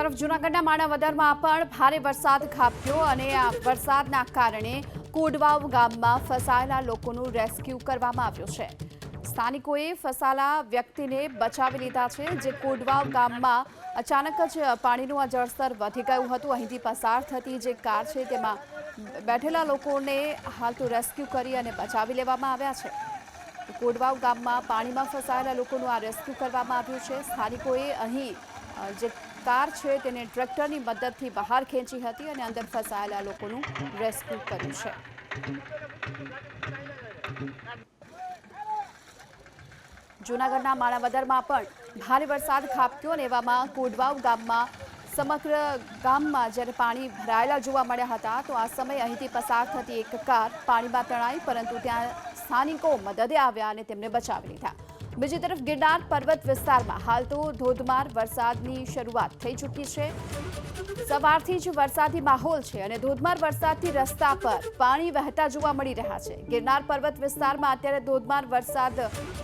તરફ જૂનાગઢના માણાવદરમાં પણ ભારે વરસાદ ખાબક્યો અને આ વરસાદના કારણે કોડવાવ ગામમાં ફસાયેલા લોકોનું રેસ્ક્યુ કરવામાં આવ્યું છે। સ્થાનિકોએ ફસાયેલા વ્યક્તિને બચાવી લીધા છે। જે કોડવાવ ગામમાં અચાનક જ પાણીનું આ જળસ્તર વધી ગયું હતું। અહીંથી પસાર થતી જે કાર છે તેમાં બેઠેલા લોકોને હાલ તો રેસ્ક્યુ કરી અને બચાવી લેવામાં આવ્યા છે। કોડવાવ ગામમાં પાણીમાં ફસાયેલા લોકોનું આ રેસ્ક્યુ કરવામાં આવ્યું છે। સ્થાનિકોએ અહીં જે કાર છે તેને ટ્રેક્ટરની મદદથી બહાર ખેંચી હતી અને અંદર ફસાયેલા લોકોનું રેસ્ક્યુ કર્યું છે। જૂનાગઢના માણાવદરમાં પણ ભારે વરસાદ ખાબક્યો અને એવામાં કોડવાવ ગામમાં સમગ્ર ગામમાં જ્યારે પાણી ભરાયેલા જોવા મળ્યા હતા તો આ સમયે અહીંથી પસાર થતી એક કાર પાણીમાં તણાઈ, પરંતુ ત્યાં સ્થાનિકો મદદે આવ્યા અને તેમને બચાવી લીધા। બીજી તરફ ગિરનાર પર્વત વિસ્તારમાં હાલ તો ધોધમાર વરસાદની શરૂઆત થઈ ચૂકી છે। સવારથી જ વરસાદી માહોલ છે અને ધોધમાર વરસાદથી રસ્તા પર પાણી વહેતા જોવા મળી રહ્યા છે। ગિરનાર પર્વત વિસ્તારમાં અત્યારે ધોધમાર વરસાદ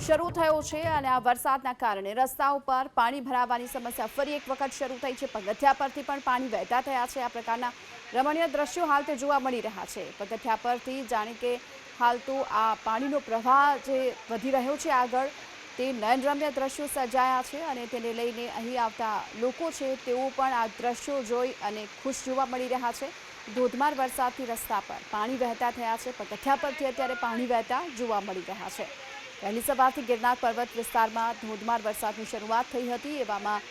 શરૂ થયો છે અને આ વરસાદના કારણે રસ્તાઓ પર પાણી ભરાવાની સમસ્યા ફરી એક વખત શરૂ થઈ છે। પગથિયા પરથી પણ પાણી વહેતા થયા છે। આ પ્રકારના રમણીય દ્રશ્યો હાલ તો જોવા મળી રહ્યા છે। પગથિયા પરથી જાણે કે હાલ તો આ પાણીનો પ્રવાહ જે વધી રહ્યો છે આગળ, તે નયનરમ્ય દ્રશ્યો સર્જાયા છે અને તેને લઈને અહીં આવતા લોકો છે તેઓ પણ આ દ્રશ્યો જોઈ અને ખુશ જોવા મળી રહ્યા છે। ધોધમાર વરસાદથી રસ્તા પર પાણી વહેતા થયા છે। પગથિયા પરથી અત્યારે પાણી વહેતા જોવા મળી રહ્યા છે। વહેલી સવારથી ગિરનાર પર્વત વિસ્તારમાં ધોધમાર વરસાદની શરૂઆત થઈ હતી। એવામાં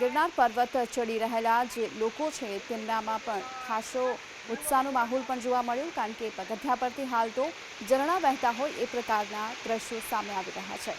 ગિરનાર પર્વત ચડી રહેલા જે લોકો છે તેમનામાં પણ ખાસો ઉત્સાહનો માહોલ પણ જોવા મળ્યો, કારણ કે પગથિયા પરથી હાલ તો ઝરણા વહેતા હોય એ પ્રકારના દ્રશ્યો સામે આવી રહ્યા છે।